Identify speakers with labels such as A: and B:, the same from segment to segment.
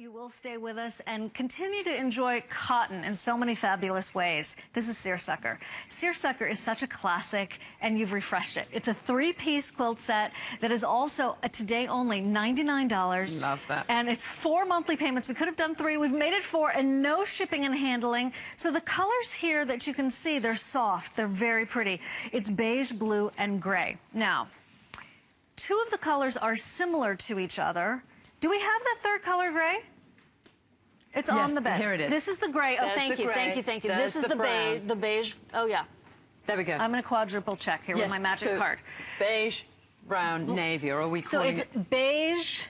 A: you will stay with us and continue to enjoy cotton in so many fabulous ways. This is Seersucker. Seersucker is such a classic, and you've refreshed it. It's a 3-piece quilt set that is also a today only $99.
B: Love that.
A: And it's 4 monthly payments. We could have done 3. We've made it 4, and no shipping and handling. So the colors here that you can see, they're soft. They're very pretty. It's beige, blue, and gray. Now, 2 of the colors are similar to each other. Do we have that third color gray? It's on the bed.
B: Here it is.
A: This is the gray. Oh, thank you. This is the beige. Oh, yeah.
B: There we go.
A: I'm going to quadruple check here with my magic card.
B: Beige, brown, navy, or are we calling
A: it? So it's beige,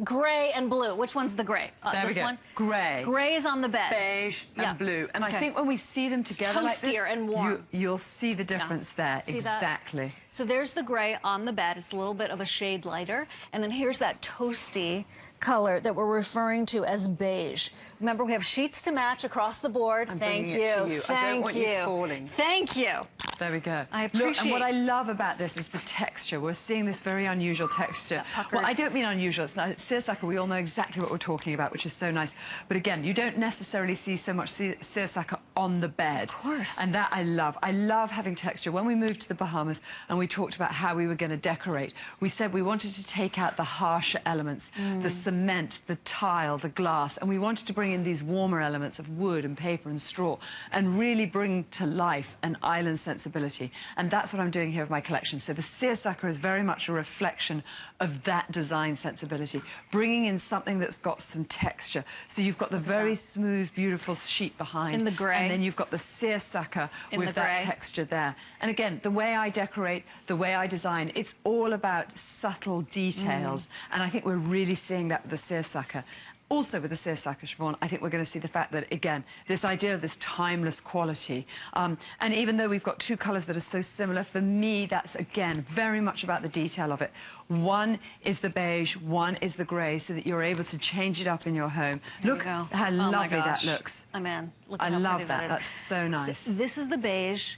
A: gray, and blue. Which one's the gray?
B: There we go.
A: One?
B: Gray.
A: Gray is on the bed.
B: Beige and blue. And I think when we see them together like this,
A: and warm.
B: You'll see the difference there.
A: See
B: exactly.
A: That? So there's the gray on the bed. It's a little bit of a shade lighter. And then here's that toasty color that we're referring to as beige. Remember, we have sheets to match across the board. Thank you.
B: I don't want you falling.
A: Thank you.
B: There we go.
A: I appreciate
B: it. And what I love about this is the texture. We're seeing this very unusual texture. Well, I don't mean unusual. It's seersucker. We all know exactly what we're talking about, which is so nice. But again, you don't necessarily see so much seersucker on the bed.
A: Of course.
B: And that I love. I love having texture. When we moved to the Bahamas and we talked about how we were going to decorate, we said we wanted to take out the harsher elements, the cement, the tile, the glass, and we wanted to bring in these warmer elements of wood and paper and straw and really bring to life an island sensibility. And that's what I'm doing here with my collection. So the seersucker is very much a reflection of that design sensibility, bringing in something that's got some texture. So you've got the very smooth, beautiful sheet behind.
A: In the gray.
B: And then you've got the seersucker with that texture there. And again, the way I decorate, the way I design, it's all about subtle details. And I think we're really seeing that with the seersucker. Also with the seersucker, Siobhan, I think we're going to see the fact that, again, this idea of this timeless quality. And even though we've got 2 colours that are so similar, for me, that's, again, very much about the detail of it. One is the beige, one is the grey, so that you're able to change it up in your home. Look how lovely that looks.
A: Oh, man. Look
B: I
A: how
B: love
A: pretty
B: that.
A: Is.
B: That's so nice.
A: So this is the beige.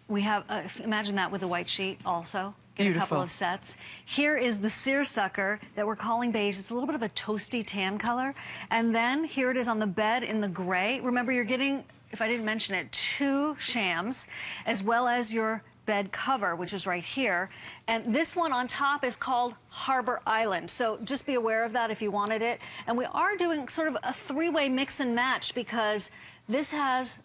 A: We have, imagine that with a white sheet also. Get a couple of sets. Here is the seersucker that we're calling beige. It's a little bit of a toasty tan color. And then here it is on the bed in the gray. Remember, you're getting, if I didn't mention it, 2 shams, as well as your bed cover, which is right here. And this one on top is called Harbor Island. So just be aware of that if you wanted it. And we are doing sort of a 3-way mix and match because this has...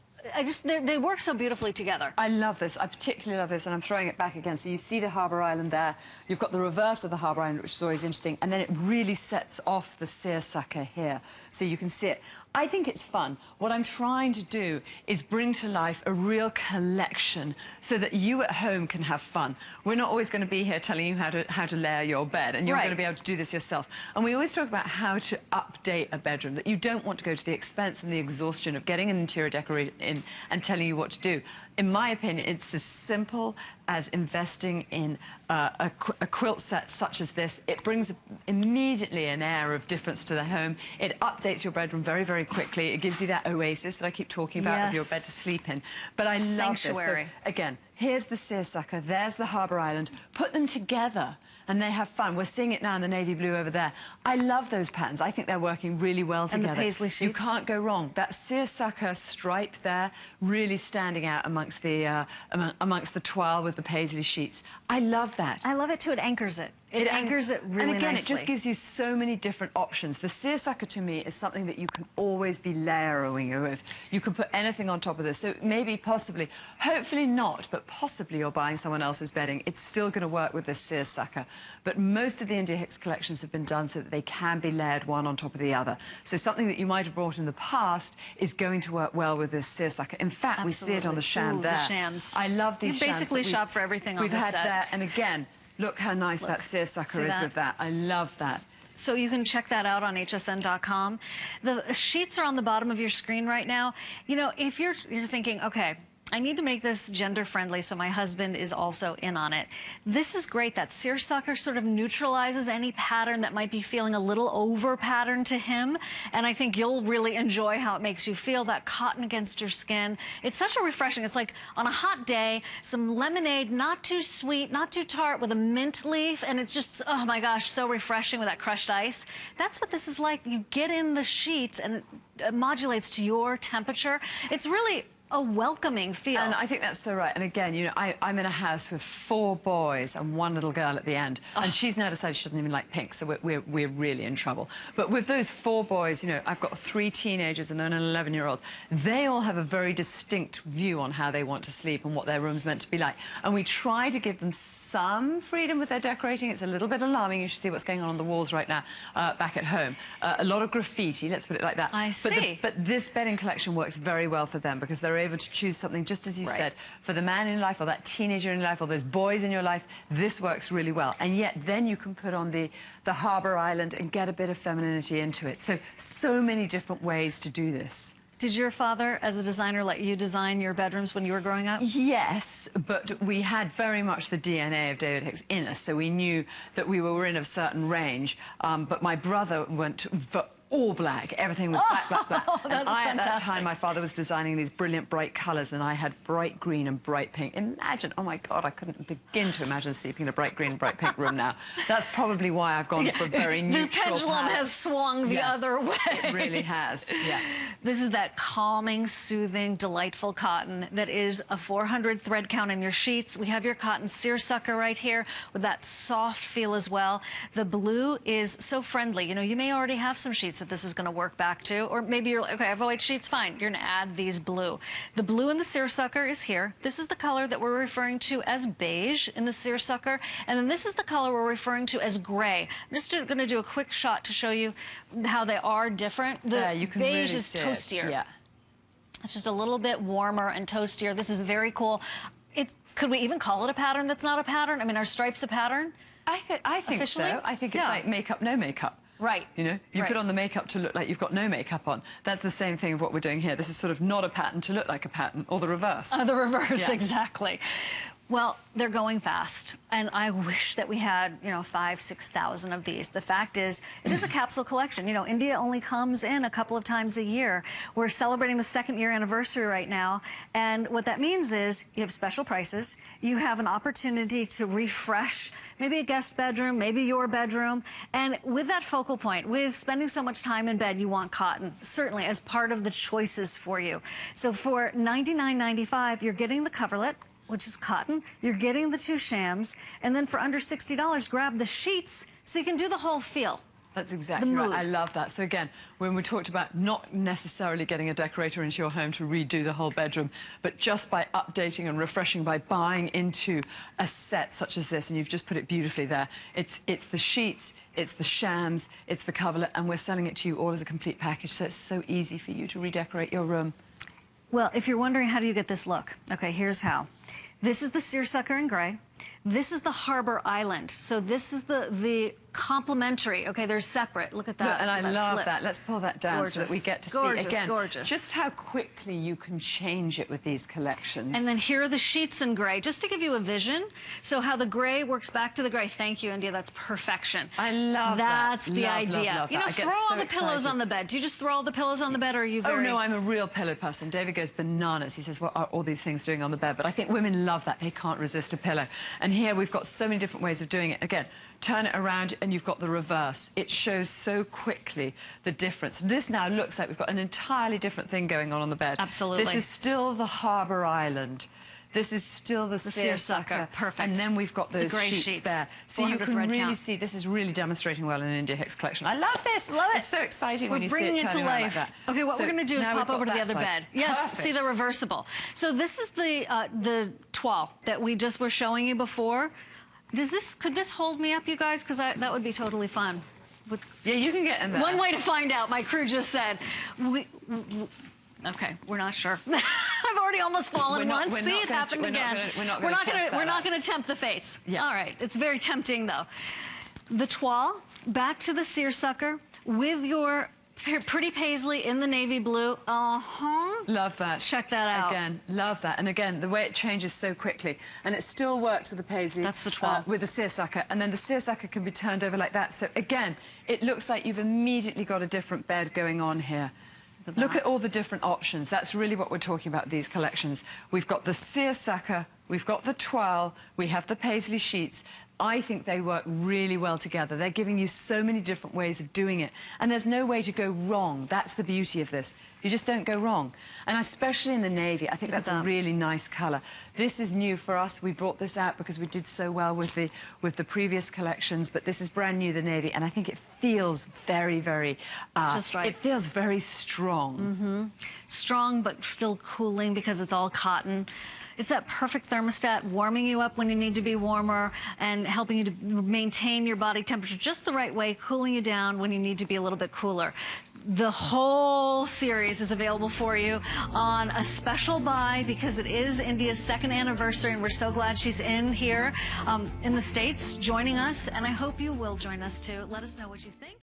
A: they work so beautifully together. I love this. I particularly love this, and I'm throwing it back again. So you see the Harbor Island there. You've got the reverse of the Harbor Island, which is always interesting, and then it really sets off the seersucker here. So you can see it. I think it's fun. What I'm trying to do is bring to life a real collection so that you at home can have fun. We're not always going to be here telling you how to layer your bed, and you're going to be able to do this yourself. And we always talk about how to update a bedroom, that you don't want to go to the expense and the exhaustion of getting an interior decorator in and telling you what to do. In my opinion, it's as simple as investing in a quilt set such as this. It brings immediately an air of difference to the home. It updates your bedroom very, very quickly. It gives you that oasis that I keep talking about of your bed to sleep in. But I love this. So, again, here's the seersucker, there's the Harbor Island. Put them together and they have fun. We're seeing it now in the navy blue over there. I love those patterns. I think they're working really well together. And the paisley sheets. You can't go wrong. That seersucker stripe there really standing out amongst the toile with the paisley sheets. I love that. I love it too. It anchors it. It anchors it really nicely. And again, it just gives you so many different options. The seersucker to me is something that you can always be layering with. You can put anything on top of this. So maybe, possibly, hopefully not, but possibly you're buying someone else's bedding. It's still going to work with this seersucker. But most of the India Hicks collections have been done so that they can be layered one on top of the other. So something that you might have brought in the past is going to work well with this seersucker. In fact, we see it on the sham there. The shams. I love these shams. Basically shop for everything on this set. We've had that, and again, look how nice that seersucker is with that. I love that. So you can check that out on hsn.com. The sheets are on the bottom of your screen right now. You know, if you're thinking, okay, I need to make this gender friendly, so my husband is also in on it. This is great. That seersucker sort of neutralizes any pattern that might be feeling a little over patterned to him. And I think you'll really enjoy how it makes you feel, that cotton against your skin. It's such a refreshing, it's like on a hot day, some lemonade, not too sweet, not too tart, with a mint leaf. And it's just, oh my gosh, so refreshing with that crushed ice. That's what this is like. You get in the sheets and it modulates to your temperature. It's really a welcoming feel.
B: And I think that's so right. And again, you know, I'm in a house with 4 boys and 1 little girl at the end. Oh. And she's now decided she doesn't even like pink, so we're really in trouble. But with those 4 boys, you know, I've got 3 teenagers and then an 11-year-old. They all have a very distinct view on how they want to sleep and what their room's meant to be like. And we try to give them some freedom with their decorating. It's a little bit alarming. You should see what's going on the walls right now back at home. A lot of graffiti, let's put it like that.
A: I see.
B: But this bedding collection works very well for them because they're able to choose something, just as you said, for the man in life or that teenager in life or those boys in your life. This works really well. And yet then you can put on the Harbour Island and get a bit of femininity into it. So many different ways to do this.
A: Did your father, as a designer, let you design your bedrooms when you were growing up?
B: Yes, but we had very much the DNA of David Hicks in us, so we knew that we were in a certain range. But my brother went for all black. Everything was black.
A: And
B: at
A: fantastic.
B: that time, my father was designing these brilliant bright colours, and I had bright green and bright pink. Imagine, oh my God, I couldn't begin to imagine sleeping in a bright green and bright pink room now. That's probably why I've gone for a very neutral
A: The pendulum has swung the other way.
B: It really has, yeah.
A: This is that calming, soothing, delightful cotton that is a 400 thread count in your sheets. We have your cotton seersucker right here with that soft feel as well. The blue is so friendly. You know, you may already have some sheets that this is going to work back to, or maybe you're like, okay, I have white sheets, fine. You're going to add these blue. The blue in the seersucker is here. This is the color that we're referring to as beige in the seersucker, and then this is the color we're referring to as gray. I'm just going to do a quick shot to show you how they are different. The
B: you can
A: beige
B: really
A: is toastier.
B: Yeah.
A: It's just a little bit warmer and toastier. This is very cool. Could we even call it a pattern that's not a pattern? I mean, are stripes a pattern?
B: I think
A: Officially?
B: so. I think it's like makeup, no makeup.
A: Right.
B: You know, you put on the makeup to look like you've got no makeup on. That's the same thing of what we're doing here. This is sort of not a pattern to look like a pattern, or the reverse.
A: The reverse, exactly. Well, they're going fast, and I wish that we had, you know, 5,000, 6,000 of these. The fact is, it is a capsule collection. You know, India only comes in a couple of times a year. We're celebrating the 2nd year anniversary right now, and what that means is you have special prices. You have an opportunity to refresh maybe a guest bedroom, maybe your bedroom, and with that focal point, with spending so much time in bed, you want cotton, certainly as part of the choices for you. So for $99.95, you're getting the coverlet, which is cotton, you're getting the 2 shams, and then for under $60, grab the sheets so you can do the whole feel.
B: That's exactly right. I love that. So again, when we talked about not necessarily getting a decorator into your home to redo the whole bedroom, but just by updating and refreshing, by buying into a set such as this, and you've just put it beautifully there. It's the sheets, it's the shams, it's the coverlet, and we're selling it to you all as a complete package, so it's so easy for you to redecorate your room.
A: Well, if you're wondering how do you get this look, okay, here's how. This is the seersucker in gray. This is the Harbour Island. So this is the complementary. Okay, they're separate. Look at that.
B: Look, and I love
A: flip.
B: that. Let's pull that down so that we get to see again
A: gorgeous.
B: Just how quickly you can change it with these collections.
A: And then here are the sheets in gray, just to give you a vision. So how the gray works back to the gray. Thank you, India. That's perfection.
B: I love that.
A: That's the idea.
B: Love
A: you know, throw all the pillows on the bed. Do you just throw all the pillows on the bed, or are you very...
B: Oh, no, I'm a real pillow person. David goes bananas. He says, what are all these things doing on the bed? But I think women love that. They can't resist a pillow. And here we've got so many different ways of doing it. Again, turn it around and you've got the reverse. It shows so quickly the difference. This now looks like we've got an entirely different thing going on the bed.
A: Absolutely.
B: This is still the Harbour Island. This is still the seersucker.
A: Perfect.
B: And then we've got those sheets there. So you can really see this is really demonstrating well in an India Hicks collection. I love this.
A: Love it.
B: It's so exciting when you see
A: bringing
B: it turning
A: to
B: around
A: life.
B: like that.
A: Okay, what we're going to do is pop over to the other bed. Yes,
B: Perfect.
A: see the reversible. So this is the toile that we just were showing you before. Could this hold me up, you guys? Because that would be totally fun.
B: Yeah, you can get in there.
A: One way to find out, my crew just said. Okay, we're not sure. I've already almost fallen once. See, it happened again.
B: We're not
A: going to tempt the fates.
B: Yeah.
A: All right, it's very tempting, though. The toile, back to the seersucker, with your Pretty paisley in the navy blue.
B: Love that.
A: Check that out.
B: Again, love that. And again, the way it changes so quickly. And it still works with the paisley.
A: That's the 12.
B: With the seersucker. And then the seersucker can be turned over like that. So again, it looks like you've immediately got a different bed going on here. Look at all the different options. That's really what we're talking about, these collections. We've got the seersucker, we've got the twirl, we have the paisley sheets. I think they work really well together. They're giving you so many different ways of doing it. And there's no way to go wrong. That's the beauty of this. You just don't go wrong. And especially in the navy, I think that's a really nice colour. This is new for us. We brought this out because we did so well with the previous collections, but this is brand new, the navy, and I think it feels very, very...
A: it's just right.
B: It feels very strong.
A: Strong, but still cooling because it's all cotton. It's that perfect thermostat, warming you up when you need to be warmer and helping you to maintain your body temperature just the right way, cooling you down when you need to be a little bit cooler. The whole series is available for you on a special buy because it is India's 2nd anniversary, and we're so glad she's in here in the States joining us, and I hope you will join us too. Let us know what you think.